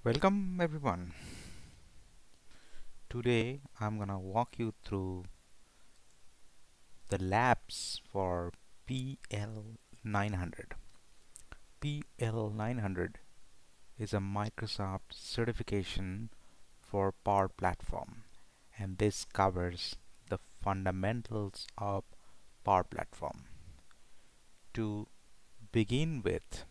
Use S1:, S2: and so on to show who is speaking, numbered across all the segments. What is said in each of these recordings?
S1: Welcome everyone. Today I'm gonna walk you through the labs for PL-900. PL-900 is a Microsoft certification for Power Platform, and this covers the fundamentals of Power Platform. To begin with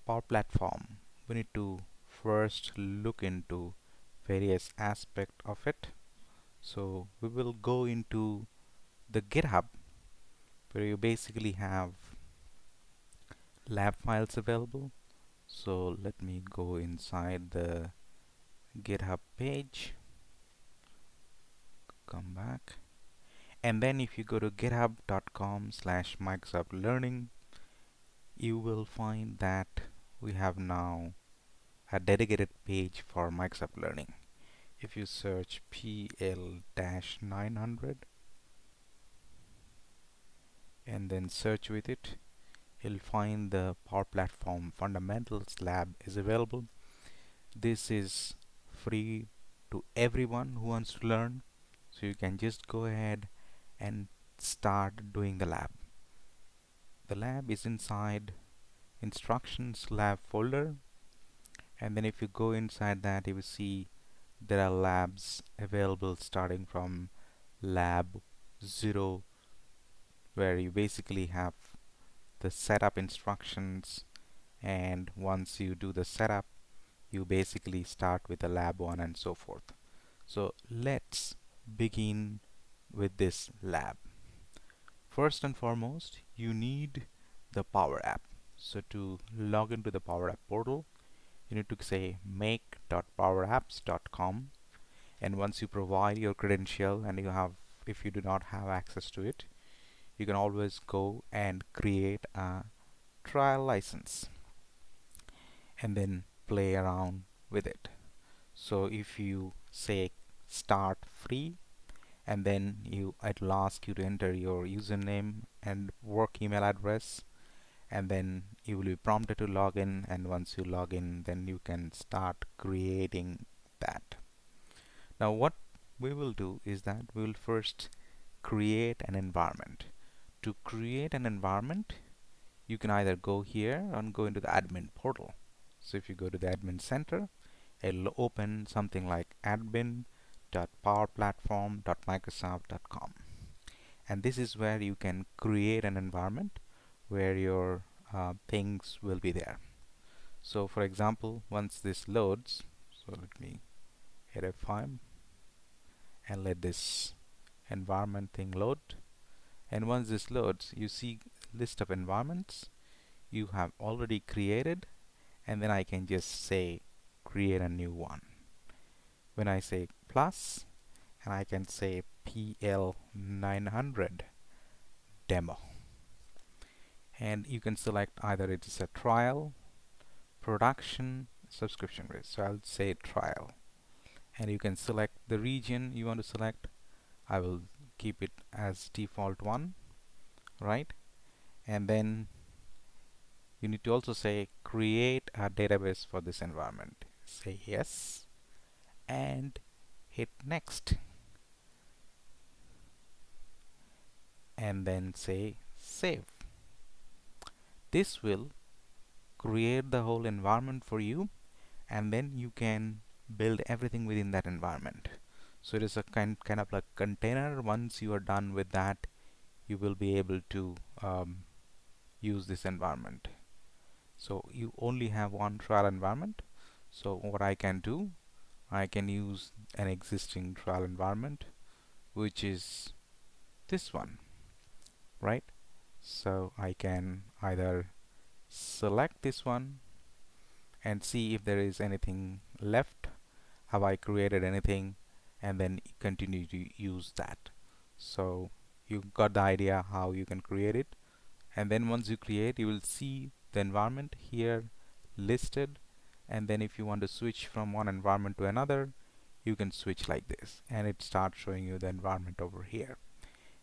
S1: Power Platform, we need to first look into various aspects of it. So we will go into the GitHub, where you basically have lab files available. So let me go inside the GitHub page, come back, and then if you go to github.com/Microsoft Learning, you will find that we have now a dedicated page for Microsoft Learning. If you search PL-900 and then search with it, you'll find the Power Platform Fundamentals Lab is available. This is free to everyone who wants to learn, so you can just go ahead and start doing the lab. The lab is inside instructions lab folder, and then if you go inside that, you will see there are labs available starting from lab 0, where you basically have the setup instructions, and once you do the setup you basically start with the lab 1 and so forth. So let's begin with this lab. First and foremost, you need the Power App. So to log into the Power App portal, you need to say make.powerapps.com, and once you provide your credential, and if you do not have access to it, you can always go and create a trial license and then play around with it. So if you say start free, and then it'll ask you to enter your username and work email address, and then you will be prompted to log in, and once you log in, then you can start creating that. Now what we will do is that we will first create an environment. To create an environment, you can either go here and go into the admin portal. So if you go to the admin center, it'll open something like admin.powerplatform.microsoft.com, and this is where you can create an environment where your things will be there. So for example, once this loads, so let me hit F5 and let this environment thing load, and once this loads, you see list of environments you have already created, and then I can just say create a new one. When I say plus, and I can say PL-900 demo, and you can select either it is a trial, production, subscription base. So I'll say trial, and you can select the region you want to select. I will keep it as default one, right? And then you need to also say create a database for this environment. Say yes and hit next, and then say save. This will create the whole environment for you, and then you can build everything within that environment. So it is a kind of like container. Once you are done with that, you will be able to use this environment. So you only have one trial environment. So what I can do, I can use an existing trial environment, which is this one, right? So I can either select this one and see if there is anything left, have I created anything, and then continue to use that. So you got the idea how you can create it, and then once you create, you will see the environment here listed, and then if you want to switch from one environment to another, you can switch like this, and it starts showing you the environment over here,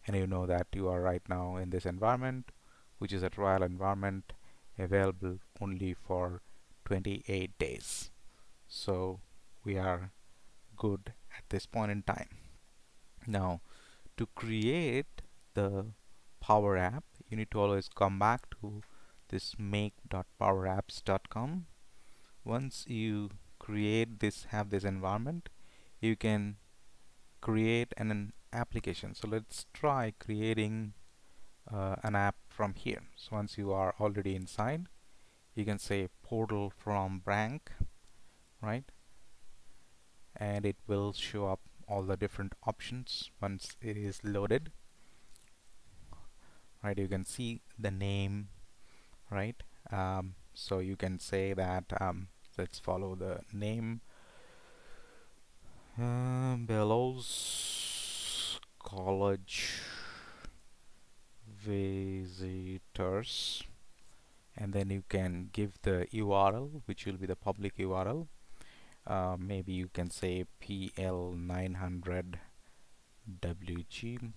S1: and you know that you are right now in this environment, which is a trial environment available only for 28 days. So we are good at this point in time. Now, to create the Power App, you need to always come back to this make.powerapps.com. Once you create this, have this environment, you can create an application. So let's try creating an app from here. So once you are already inside, you can say portal from Brank, right? And it will show up all the different options once it is loaded, right? You can see the name, right? So you can say that let's follow the name, Bellows College Visitors, and then you can give the URL, which will be the public URL. Maybe you can say PL-900 WG,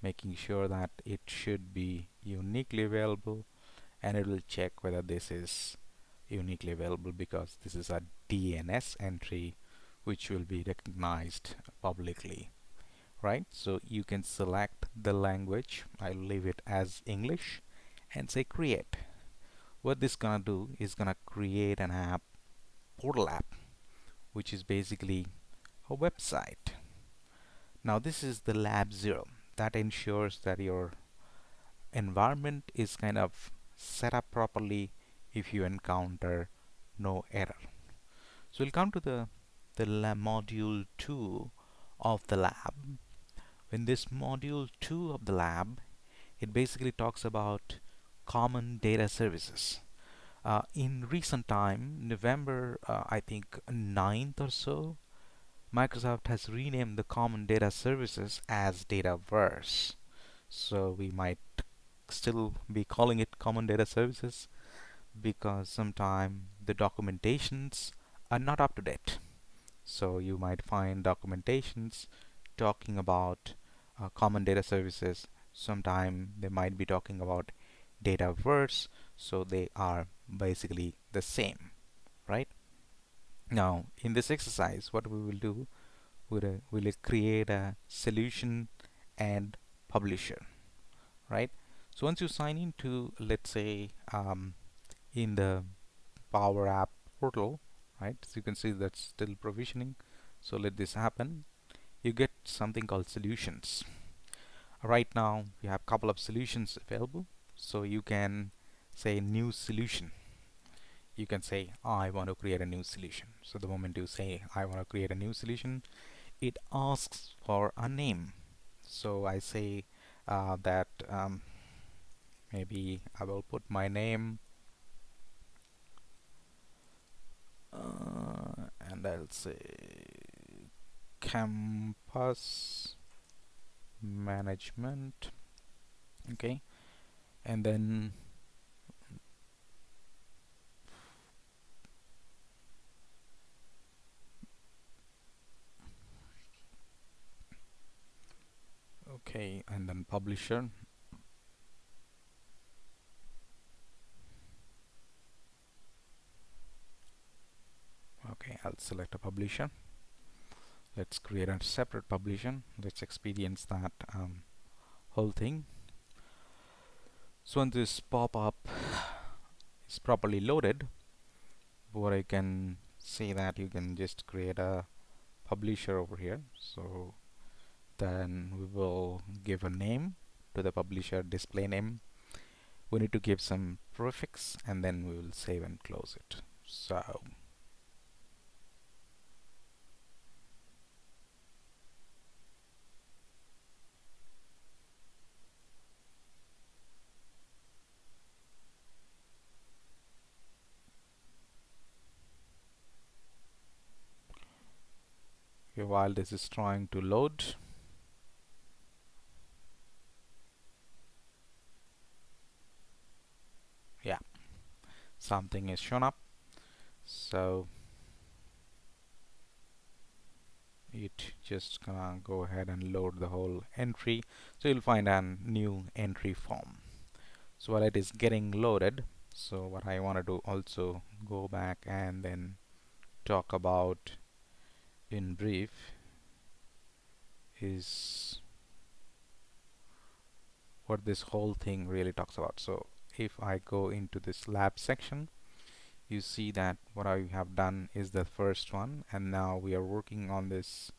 S1: making sure that it should be uniquely available, and it will check whether this is uniquely available, because this is a DNS entry which will be recognized publicly, right? So you can select the language. I'll leave it as English and say create. What this gonna do is gonna create an app, portal app, which is basically a website. Now this is the lab 0 that ensures that your environment is kind of set up properly if you encounter no error. So we'll come to the module 2 of the lab. In this module 2 of the lab, it basically talks about common data services. In recent time, November, I think 9th or so, Microsoft has renamed the common data services as Dataverse. So we might still be calling it common data services, because sometimes the documentations are not up to date. So you might find documentations talking about common data services. Sometime they might be talking about Dataverse, so they are basically the same, right? Now in this exercise, what we will do, we'll create a solution and publisher, right? So once you sign into, let's say, in the Power App portal, right? So you can see that's still provisioning. So let this happen. You get something called solutions. Right now we have a couple of solutions available. So you can say new solution. You can say I want to create a new solution. So the moment you say I want to create a new solution, it asks for a name. So I say that maybe I will put my name, and I'll say campus management. Okay, and then publisher. Okay, I'll select a publisher. Let's create a separate publisher. Let's experience that whole thing. So when this pop-up is properly loaded, what I can say that you can just create a publisher over here. So then we will give a name to the publisher, display name. We need to give some prefix, and then we will save and close it. So okay, while this is trying to load, yeah, something is shown up. So it just gonna go ahead and load the whole entry. So you'll find a new entry form. So while it is getting loaded, So what I want to do also go back and then talk about in brief is what this whole thing really talks about. So if I go into this lab section, you see that what I have done is the first one, and now we are working on this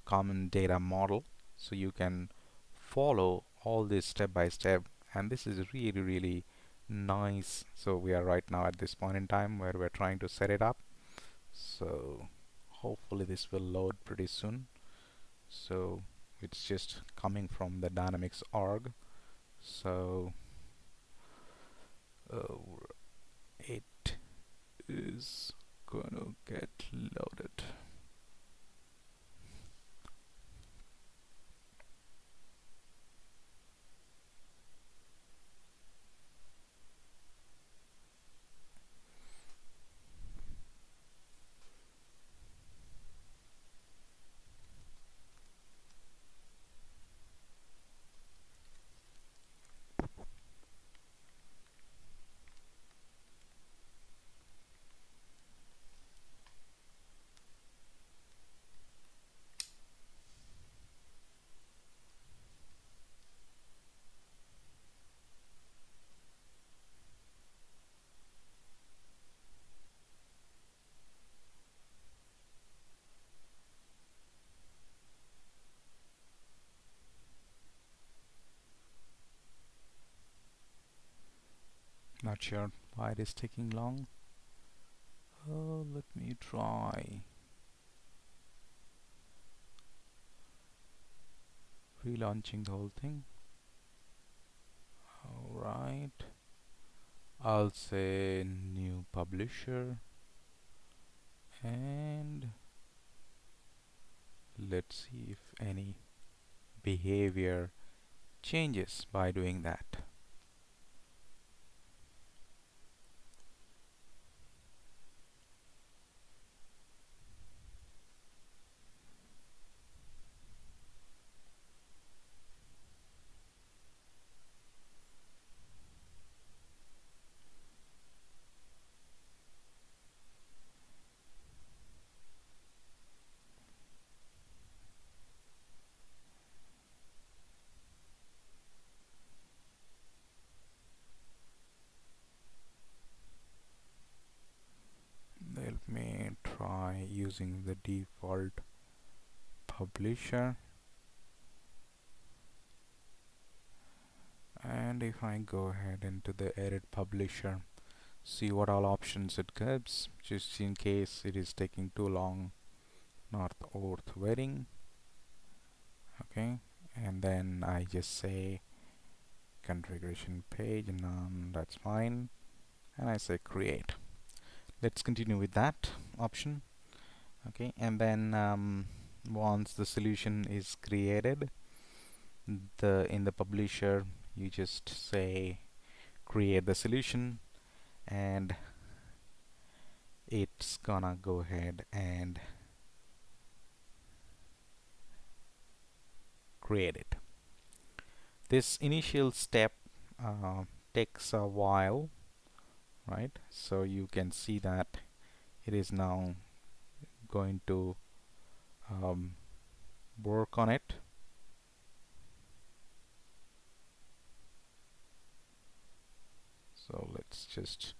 S1: common data model, so you can follow all this step by step, and this is really nice. So we are right now at this point in time where we're trying to set it up, so hopefully this will load pretty soon. So it's just coming from the dynamics org, so it is gonna get loaded. Not sure why it is taking long. Let me try relaunching the whole thing. Alright, I'll say new publisher, and let's see if any behavior changes by doing that. Let me try using the default publisher, and if I go ahead into the edit publisher, see what all options it gives, just in case it is taking too long, not worth waiting. Okay, and then I just say configuration page, none, that's fine, and I say create. Let's continue with that option. Okay, and then once the solution is created, in the publisher you just say create the solution, and it's gonna go ahead and create it. This initial step takes a while, right? So you can see that it is now going to work on it. So let's just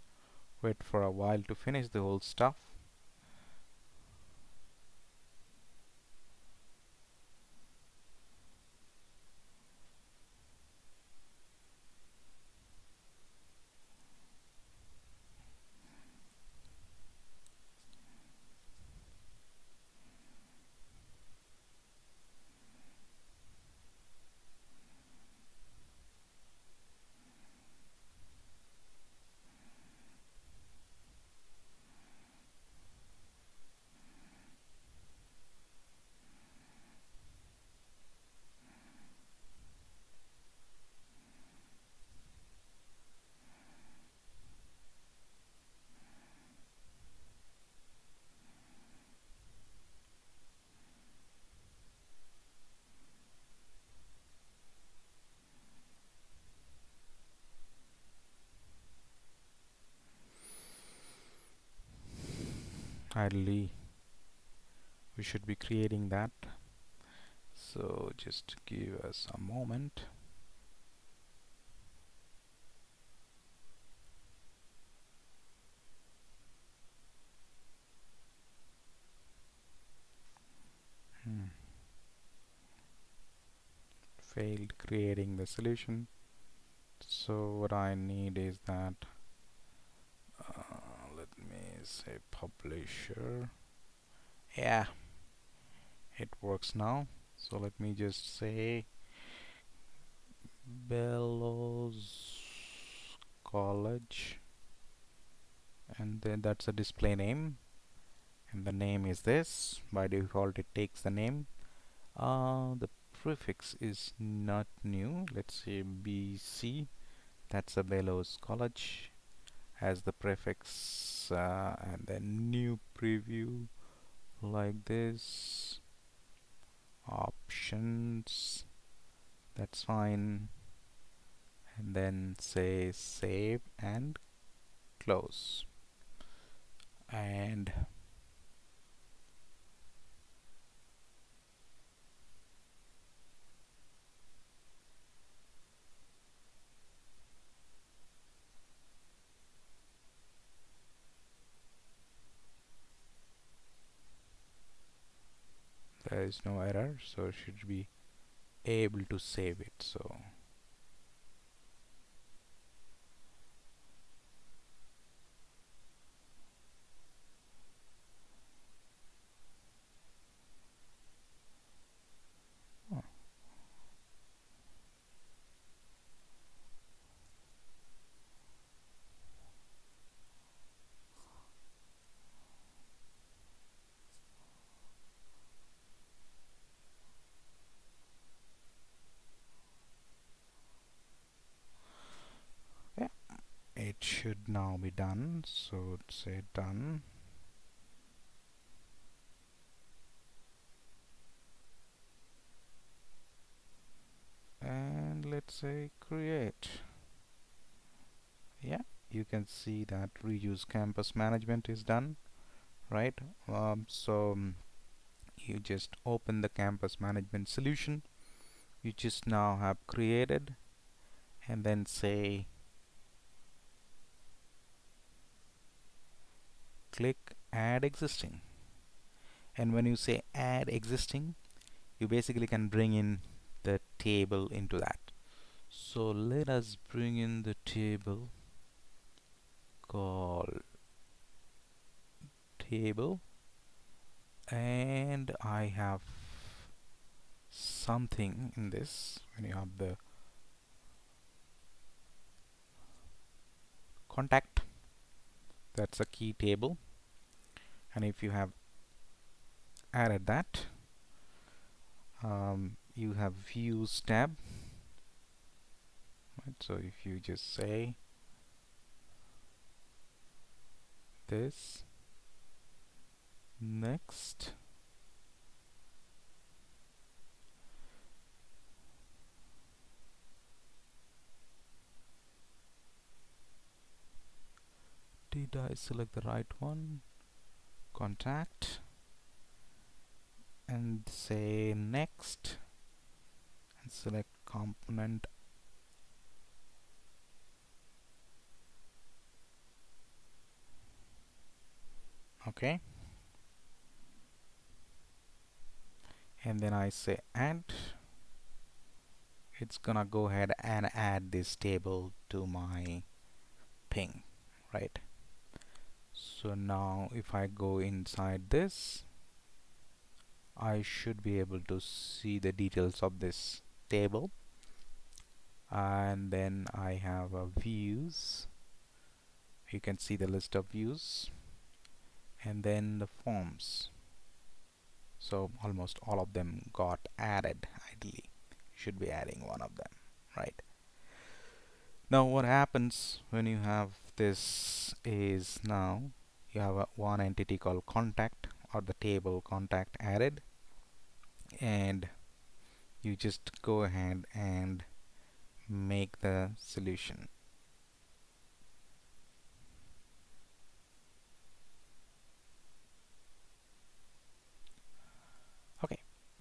S1: wait for a while to finish the whole stuff. Ideally we should be creating that, so just give us a moment. Failed creating the solution. So what I need is that let me say publisher. Yeah, it works now. So let me just say Bellows College, and then that's a display name, and the name is this. By default it takes the name. The prefix is not new. Let's say BC, that's a Bellows College, has the prefix, and then new preview like this. Options, that's fine, and then say save and close. And there is no error, so it should be able to save it. So oh, yeah, it should now be done. So say done, and let's say create. Yeah, you can see that reuse campus management is done, right? You just open the campus management solution you just now have created, and then say click add existing. And when you say add existing, you basically can bring in the table into that. So let us bring in the table called table, and I have something in this. When you have the contact, that's a key table, and if you have added that, you have views tab, right? So if you just say this next, did I select the right one? Contact, and say next, and select component. Okay, and then I say add. It's gonna go ahead and add this table to my ping, right? So now if I go inside this, I should be able to see the details of this table, and then I have views. You can see the list of views, and then the forms. So almost all of them got added. Ideally should be adding one of them, right? Now what happens when you have this is, now you have one entity called contact, or the table contact added, and you just go ahead and make the solution.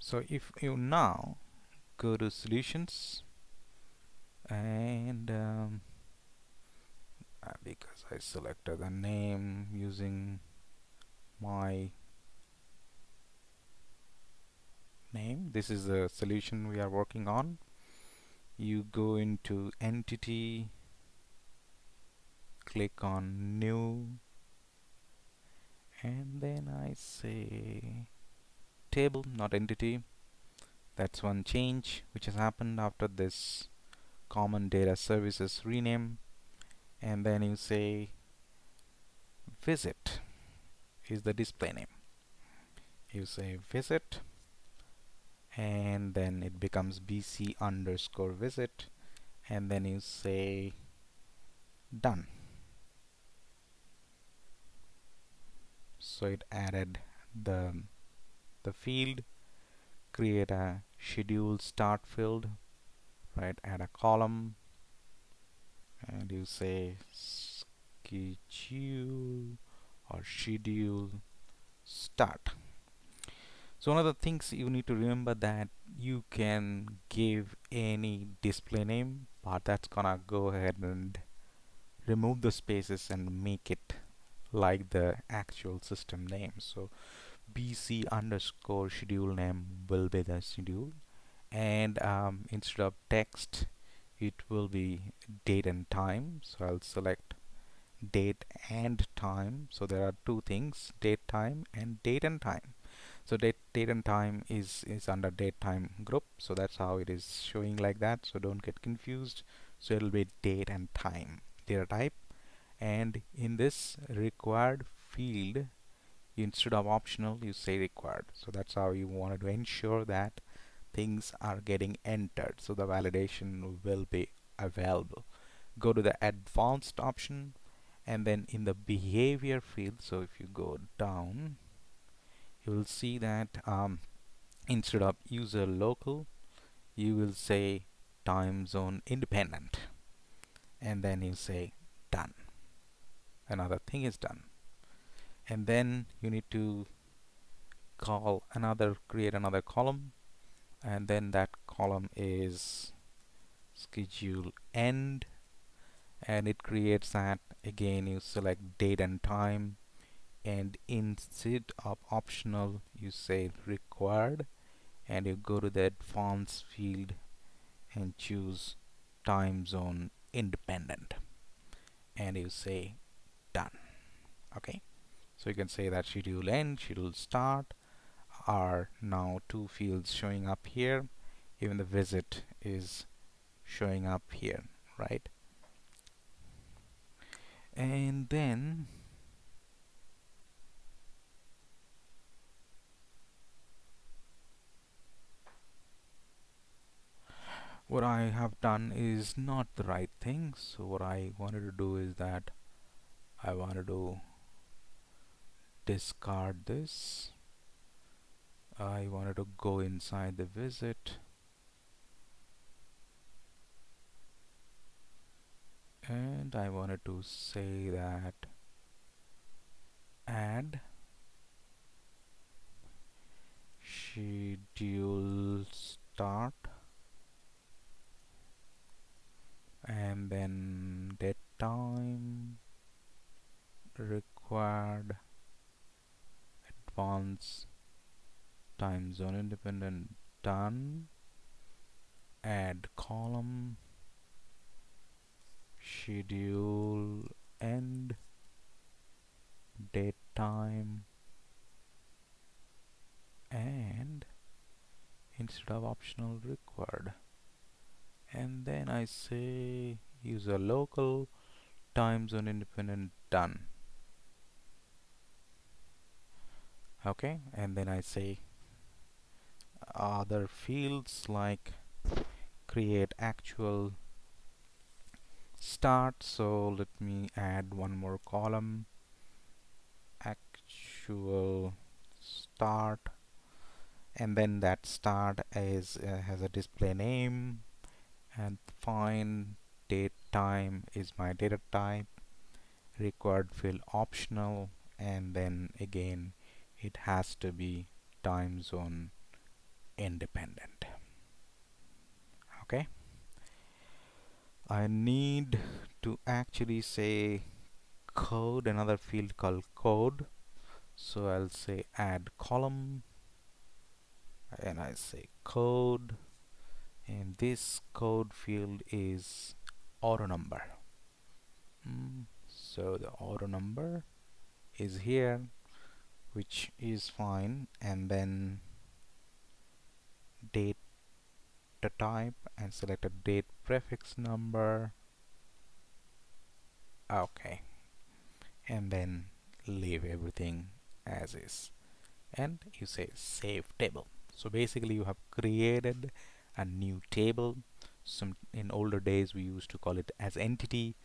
S1: So if you now go to solutions and because I selected the name using my name, this is the solution we are working on. You go into entity, click on new, and then I say table, not entity. That's one change which has happened after this common data services rename. And then you say visit is the display name. You say visit, and then it becomes bc underscore visit, and then you say done. So it added the field, create a schedule start field, right? Add a column, and you say schedule or schedule start. So one of the things you need to remember that you can give any display name, but that's gonna go ahead and remove the spaces and make it like the actual system name. So bc underscore schedule name will be the schedule, and instead of text it will be date and time. So I'll select date and time. So there are two things, date time and date and time. So date and time is under date time group, so that's how it is showing like that, so don't get confused. So it'll be date and time data type, and in this required field, instead of optional you say required. So that's how you wanted to ensure that things are getting entered, so the validation will be available. Go to the advanced option, and then in the behavior field, so if you go down, you will see that instead of user local, you will say time zone independent, and then you say done. Another thing is done, and then you need to create another column, and then that column is schedule end, and it creates that. Again, you select date and time, and instead of optional you say required, and you go to the advanced field and choose time zone independent, and you say done. Okay, so you can say that schedule end, schedule start are now two fields showing up here. Even the visit is showing up here, right? And then what I have done is not the right thing. So what I wanted to do is that I wanted to discard this. I wanted to go inside the visit, and I wanted to say that add schedule start, and then date time required advanced time zone independent done, add column schedule end date time, and instead of optional required, and then I say user local time zone independent done. Okay, and then I say other fields like create actual start. So let me add one more column, actual start, and then that start is has a display name, and find date time is my data type, required field optional, and then again it has to be time zone independent. Okay, I need to actually say code, another field called code. So I'll say add column, and I say code, and this code field is auto number. So the auto number is here, which is fine, and then date the type and select a date prefix number. Okay, and then leave everything as is, and you say save table. So basically you have created a new table. Some in older days we used to call it as entity,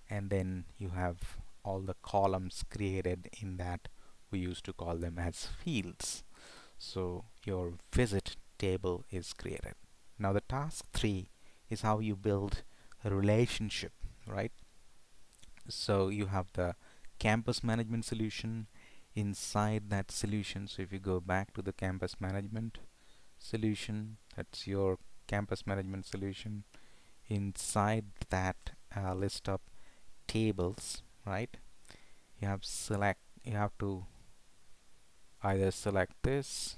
S1: and then you have all the columns created in that. We used to call them as fields. So your visit table is created. Now the task 3 is how you build a relationship, right? So you have the campus management solution. Inside that solution, so if you go back to the campus management solution, that's your campus management solution. Inside that list of tables, right, you have to either select this,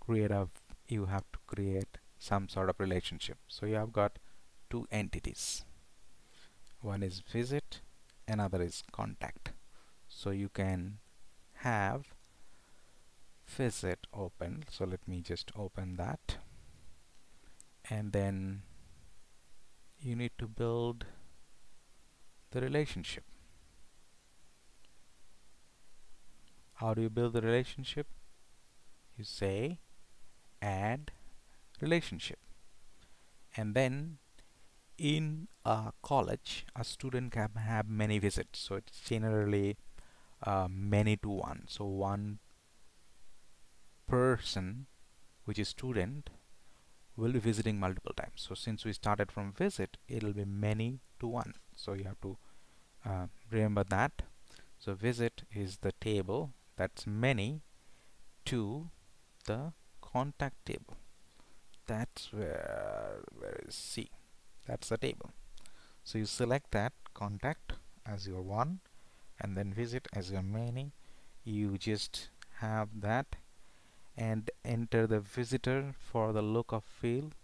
S1: you have to create some sort of relationship. So you have got two entities. One is visit, another is contact. So you can have visit open. So let me just open that, and then you need to build the relationship. How do you build the relationship? You say add relationship, and then in a college a student can have many visits, so it's generally many to one. So one person, which is student, will be visiting multiple times. So since we started from visit, it'll be many to one, so you have to remember that. So visit is the table that's many to the contact table. That's where is C? That's the table. So you select that contact as your one, and then visit as your many. You just have that, and enter the visitor for the lookup field,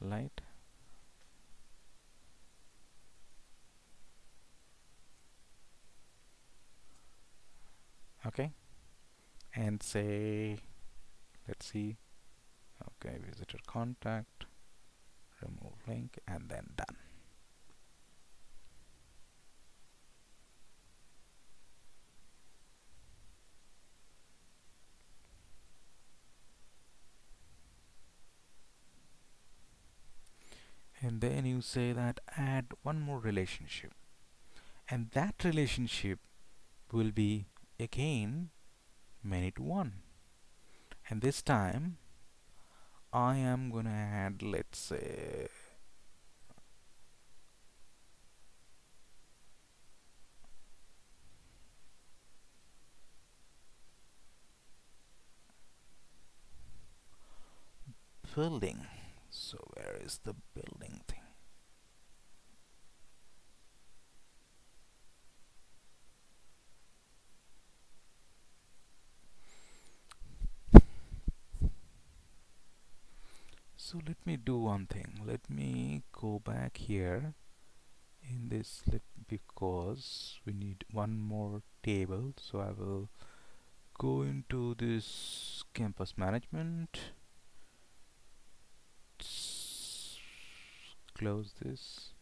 S1: right? Okay, and say, let's see, okay, visitor contact, remove link, and then done. And then you say that add one more relationship, and that relationship will be again many to one, and this time I am gonna add, let's say, building. So where is the building thing? So let me do one thing. Let me go back here in this, because we need one more table. So I will go into this campus management, close this,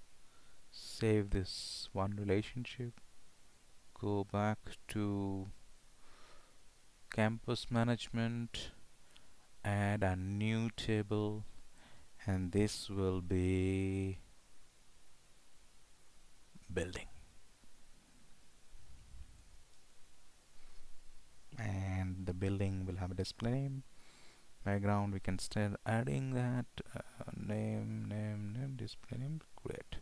S1: save this one relationship, go back to campus management, add a new table, and this will be building, and the building will have a display name. Background, we can start adding that name, display name. Great.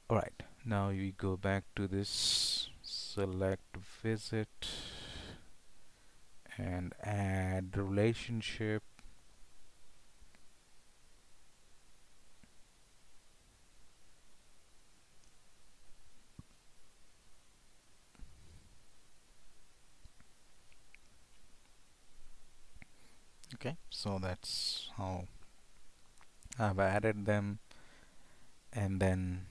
S1: All right, Now we go back to this, select visit and add relationship. Okay, so that's how I've added them, and then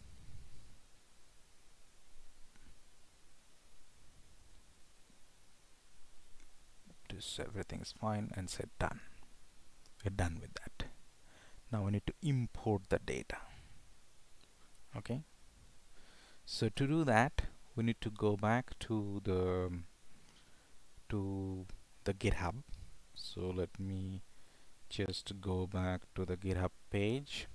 S1: just everything's fine and say done. We're done with that. Now we need to import the data. Okay, so to do that we need to go back to the GitHub. So let me just go back to the GitHub page,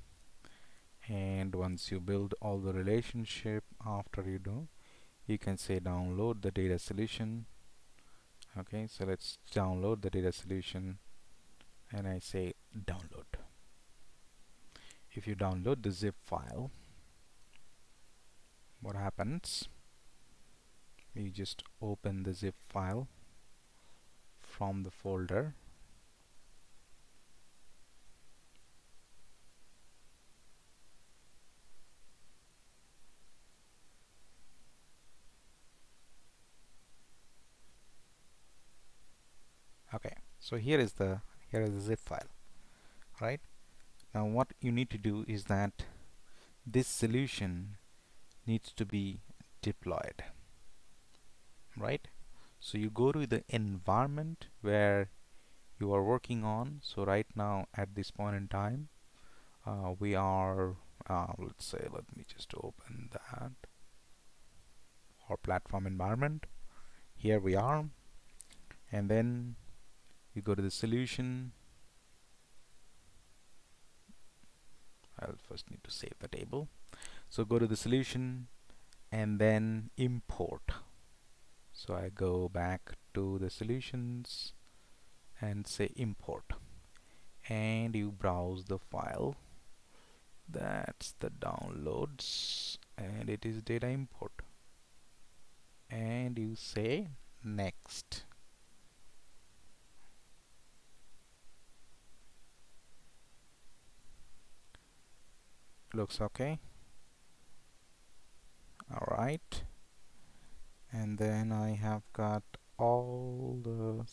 S1: and once you build all the relationship, after you can say download the data solution. Okay, so let's download the data solution, and I say download. If you download the zip file, what happens? You just open the zip file from the folder. Okay, so here is the zip file, right? Now what you need to do is that this solution needs to be deployed, right? So you go to the environment where you are working on. So right now at this point in time, we are let's say, let me just open that, our platform environment. Here we are, and then you go to the solution. I'll first need to save the table. So go to the solution and then import. So I go back to the solutions and say import, and you browse the file. That's the downloads, and it is data import, and you say next. Looks okay. Alright, and then I have got all the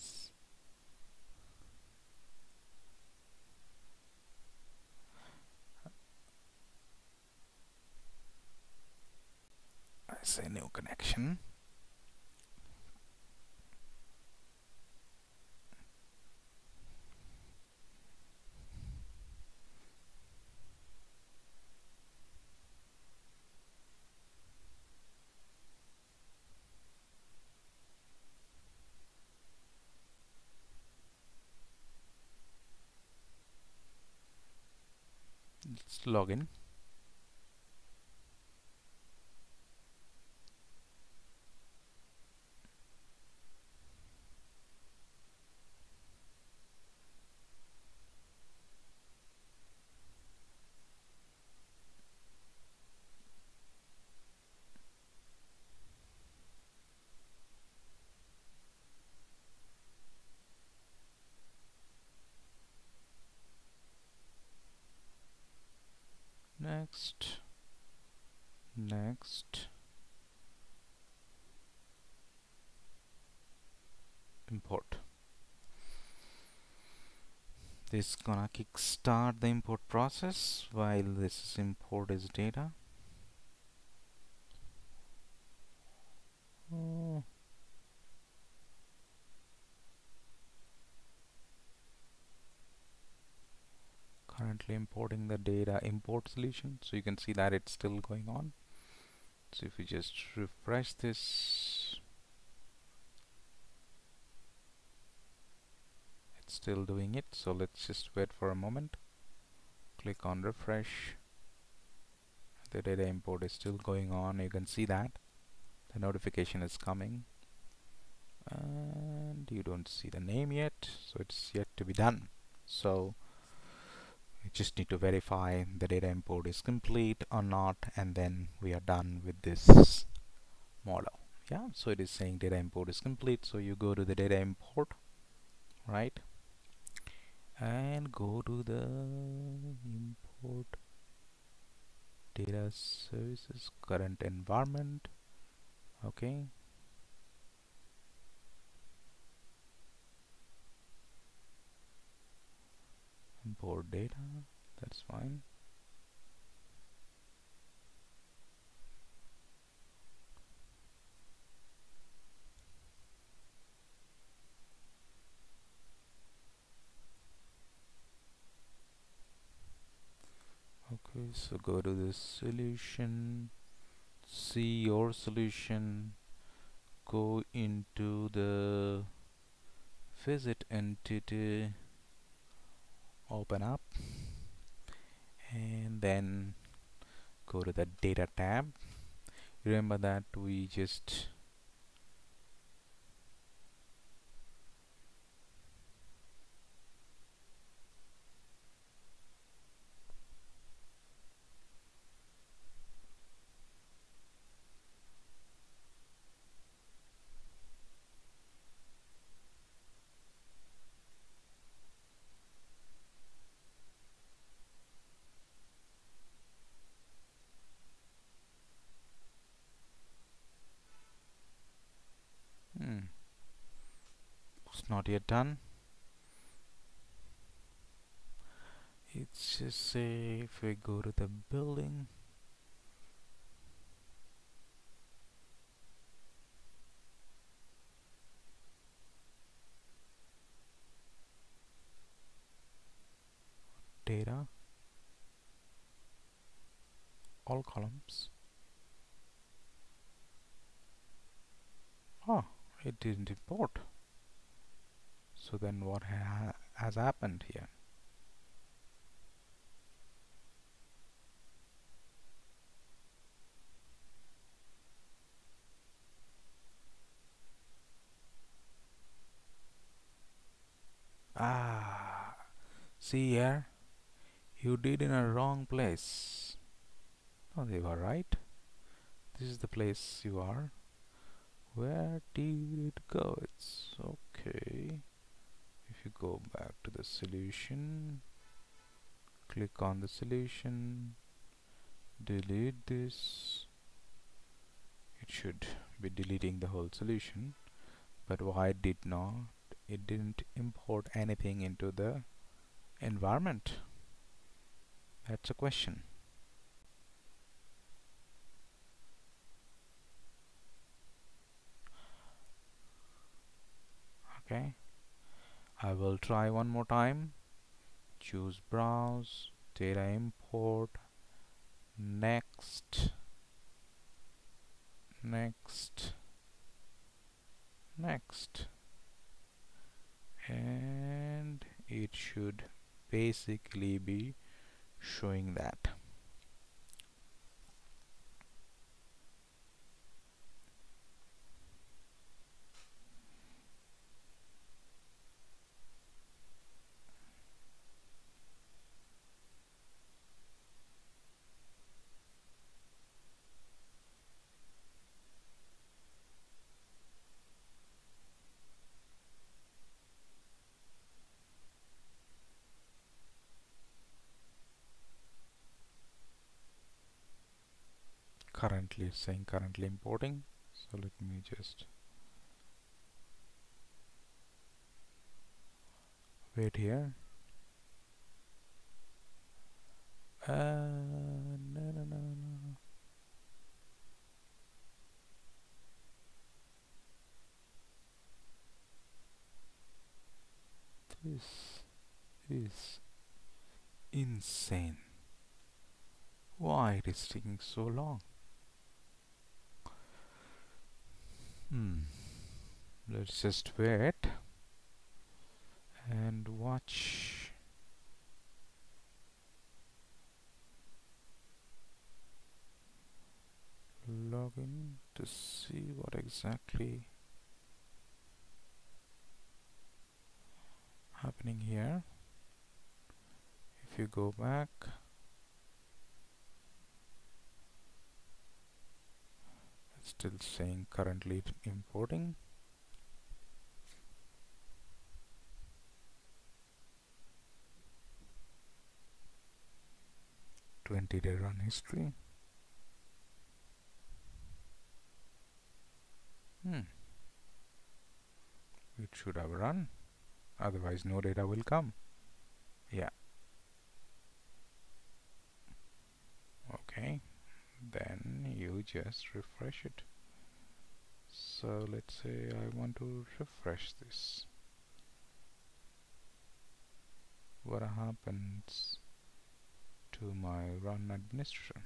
S1: I say new connection. Let's log in. Next, next, import. This is gonna kickstart the import process while this is import is data. Oh. Currently importing the data import solution, so you can see that it's still going on. So if we just refresh this, it's still doing it. So let's just wait for a moment. Click on refresh. The data import is still going on. You can see that the notification is coming, and you don't see the name yet, so it's yet to be done. So it just need to verify the data import is complete or not, and then we are done with this model. Yeah, so it is saying data import is complete, so you go to the data import, right, and go to the import data services current environment. Okay, import data, that's fine. Okay, so go to this solution, see your solution, go into the visit entity, open up, and then go to the data tab. Remember that we just it's not yet done. It's just say if we go to the building, data, all columns. Oh, it didn't import. So then what has happened here? Ah, see here, you did in a wrong place. Oh, you are right. This is the place you are. Where did it go? It's okay. If you go back to the solution, click on the solution, delete this. It should be deleting the whole solution, but why it did not? It didn't import anything into the environment. That's a question. Okay, I will try one more time. Choose browse, data import, next, next, next, and it should basically be showing that. Currently it's saying currently importing, so let me just wait here. No. This is insane. Why it is taking so long? Let's just wait and watch. Login to see what exactly happening here. If if you go back, it's still saying currently importing. 20-day run history. It should have run, otherwise no data will come. Yeah. Okay, then you just refresh it. So let's say I want to refresh this. What happens to my run administration?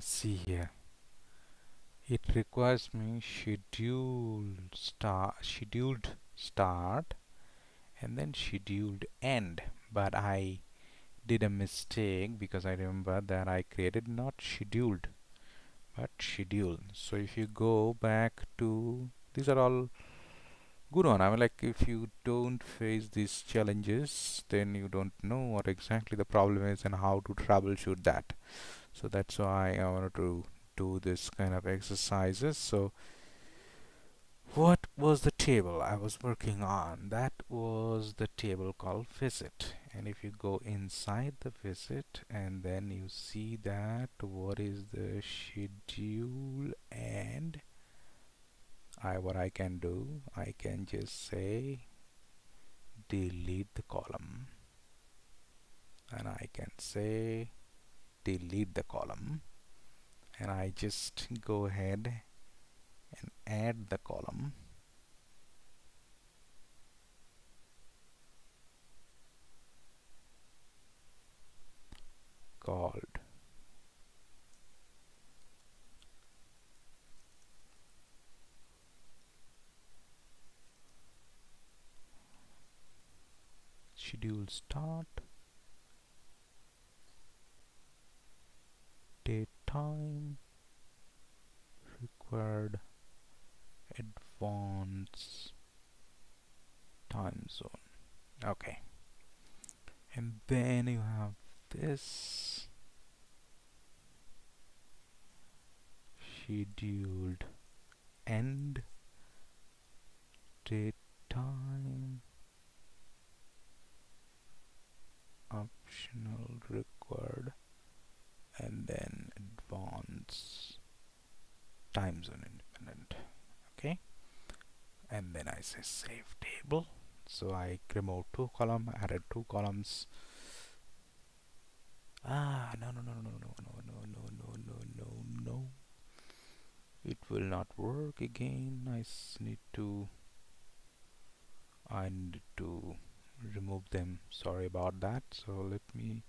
S1: See here, it requires me scheduled start and then scheduled end, but I did a mistake because I remember that I created not scheduled but schedule. So if you go back to, these are all good one. I mean, like, if you don't face these challenges, then you don't know what exactly the problem is and how to troubleshoot that. So that's why I wanted to do this kind of exercises. So what was the table I was working on? That was the table called visit. And if you go inside the visit and then you see that what is the schedule, and what I can do, I can just say delete the column, and I can say delete the column, and I just go ahead and add the column called schedule start date time required advance time zone. Okay, and then you have this scheduled end date time optional required and then advance time zone independent. Okay, and then I say save table. So I removed two columns, added two columns. No, it will not work again. I need to remove them. Sorry about that. So let me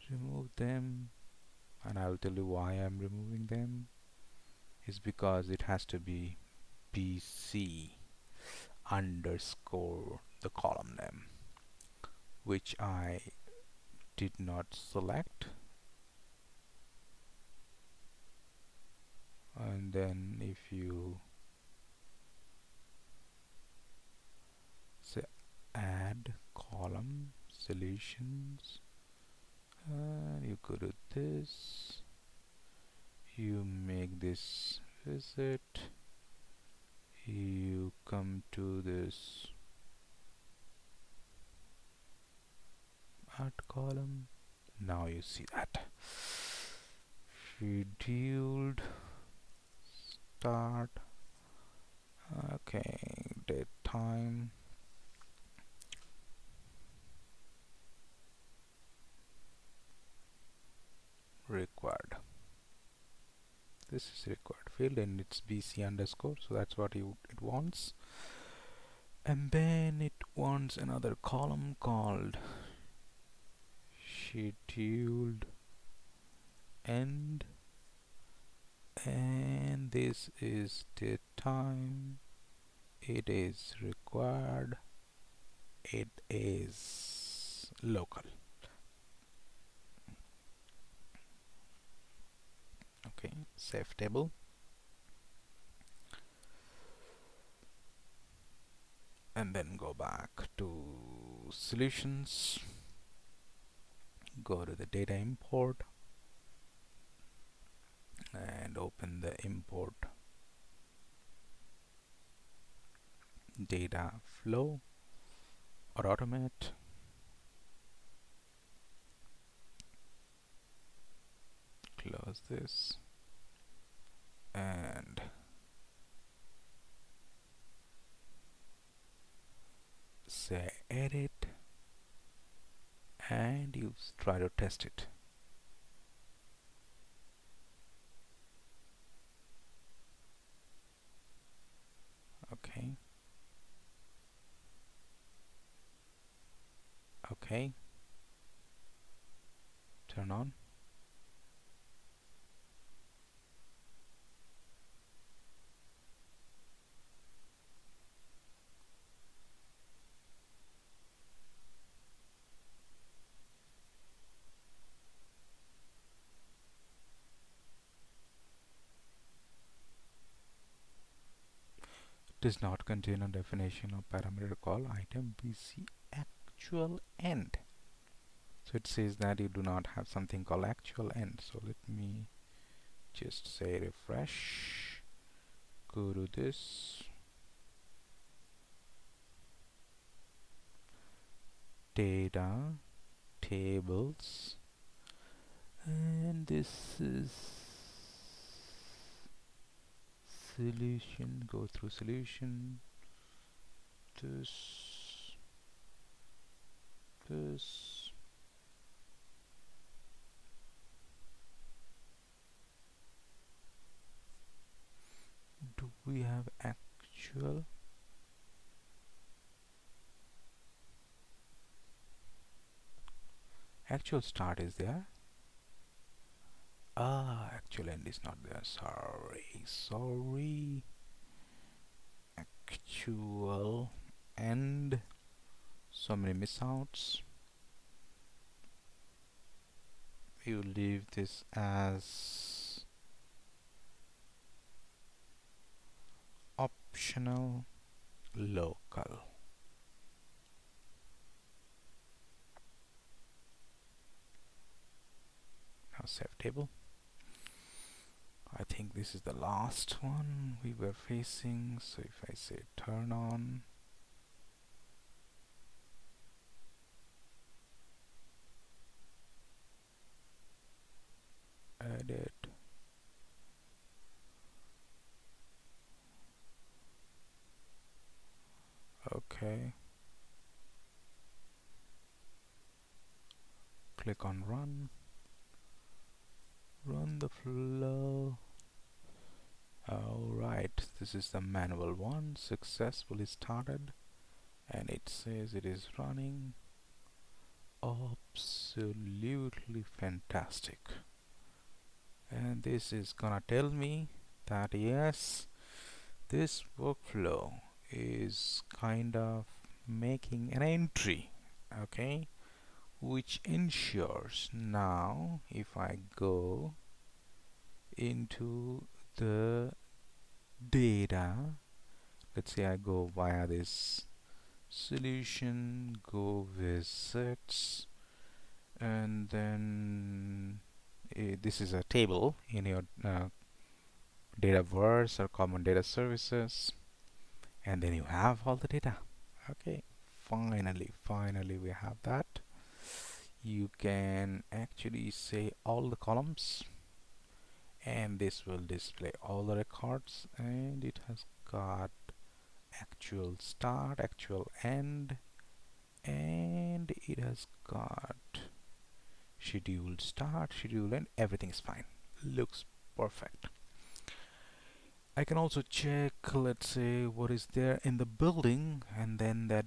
S1: remove them, and I'll tell you why I'm removing them. Is because it has to be BC underscore the column name, which I did not select. And then if you column solutions, and you go to this, you make this visit, you come to this art column. Now you see that scheduled start, okay, date time, required. This is required field and it's BC underscore, so that's what it wants. And then it wants another column called scheduled end, and this is the time, it is required, it is local. Okay, save table, and then go back to solutions, go to the data import and open the import data flow or automate, close this and say edit, and you try to test it. Okay, okay, turn on. Does not contain a definition of parameter call item BC actual end. So it says that you do not have something called actual end. So let me just say refresh, go to this data tables, and this is solution, go through solution, this, do we have actual start is there? Actual end is not there, sorry. Actual end, so many misouts. You leave this as optional local. Now save table. I think this is the last one we were facing, so if I say turn on, edit, okay, click on run the flow. Alright, this is the manual one, successfully started, and it says it is running. Absolutely fantastic. And this is gonna tell me that yes, this workflow is kind of making an entry, okay, which ensures now if I go into the data, let's say I go via this solution, go visits, and then this is a table in your Dataverse or common data services, and then you have all the data. Okay, finally we have that. You can actually say all the columns, and this will display all the records, and it has got actual start, actual end, and it has got scheduled start, scheduled end. Everything is fine, looks perfect. I can also check, let's say, what is there in the building, and then that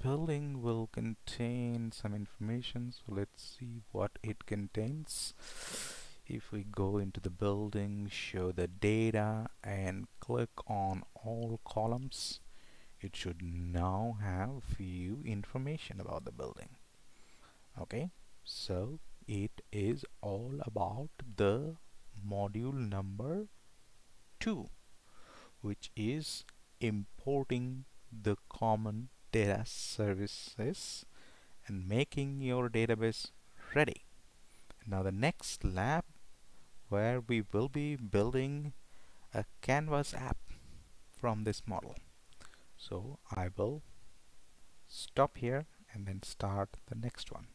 S1: building will contain some information. So let's see what it contains. If we go into the building, show the data, and click on all columns, it should now have few information about the building. Okay, so it is all about the module number 2, which is importing the common data services and making your database ready. Now the next lab, where we will be building a Canvas app from this model. So I will stop here and then start the next one.